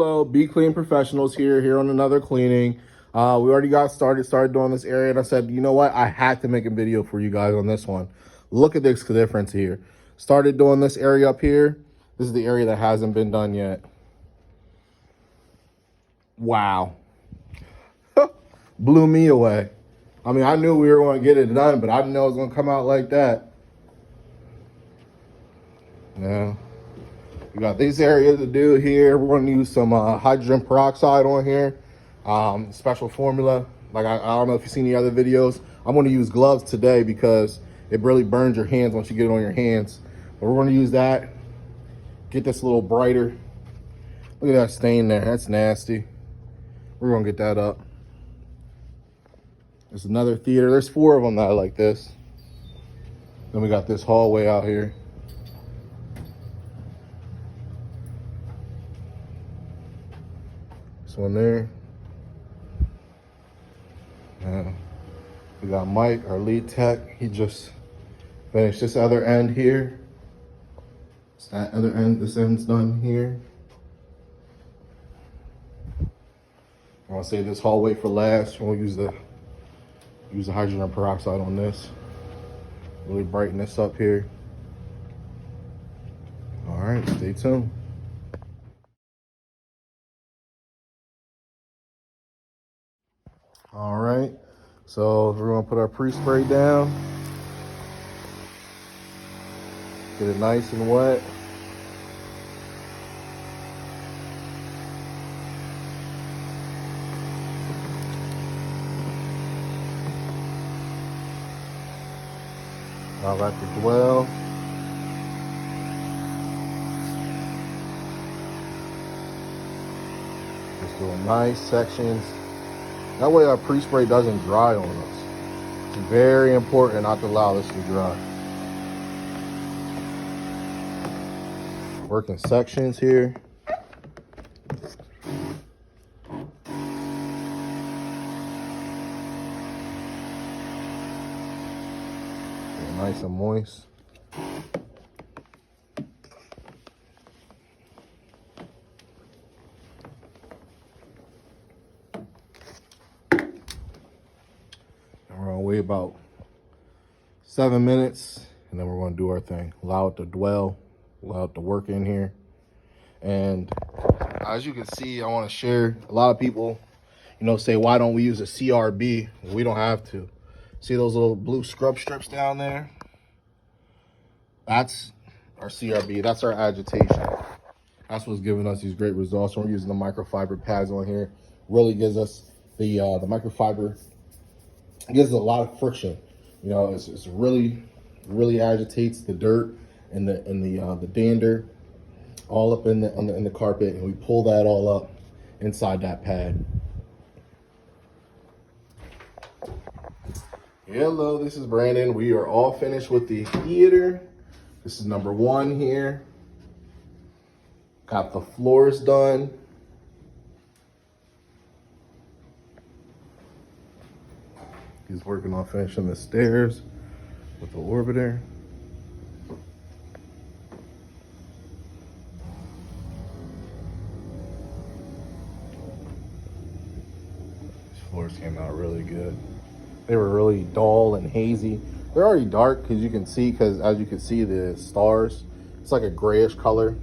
hello, Be Clean Professionals here on another cleaning. We already got started doing this area, and I said, you know what, I had to make a video for you guys on this one. Look at this difference here. Started doing this area up here. This is the area that hasn't been done yet. Wow. Blew me away. I mean, I knew we were going to get it done, but I didn't know it was going to come out like that. Yeah. We got these areas to do here. We're going to use some hydrogen peroxide on here. Special formula. Like, I don't know if you've seen the other videos. I'm going to use gloves today because it really burns your hands once you get it on your hands. But we're going to use that. Get this a little brighter. Look at that stain there. That's nasty. We're going to get that up. There's another theater. There's 4 of them that are like this. Then we got this hallway out here. This one there. We got Mike, our lead tech. He just finished this other end here. It's that other end. This end's done here. I want to save this hallway for last. We'll use the hydrogen peroxide on this. Really brighten this up here. All right, stay tuned. All right, so we're gonna put our pre-spray down. Get it nice and wet. I got the dwell. Just doing nice sections. That way our pre-spray doesn't dry on us. It's very important not to allow this to dry. Working sections here. Nice and moist. And we're gonna wait about 7 minutes, and then we're gonna do our thing. Allow it to dwell, allow it to work in here. And as you can see, I want to share. A lot of people, say, why don't we use a CRB? We don't have to. See those little blue scrub strips down there? That's our CRB. That's our agitation. That's what's giving us these great results. We're using the microfiber pads on here. Really gives us the microfiber. It gives us a lot of friction. It's really agitates the dirt and the dander all up in the carpet, and we pull that all up inside that pad. Hello, this is Brandon. We are all finished with the theater. This is number 1 here. Got the floors done. He's working on finishing the stairs with the orbiter. These floors came out really good. They were really dull and hazy. They're already dark because as you can see the stars, it's like a grayish color.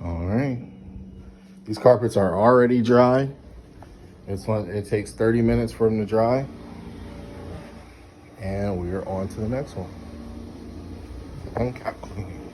All right. These carpets are already dry. It takes 30 minutes for them to dry. And we are on to the next one. Cap cleaning.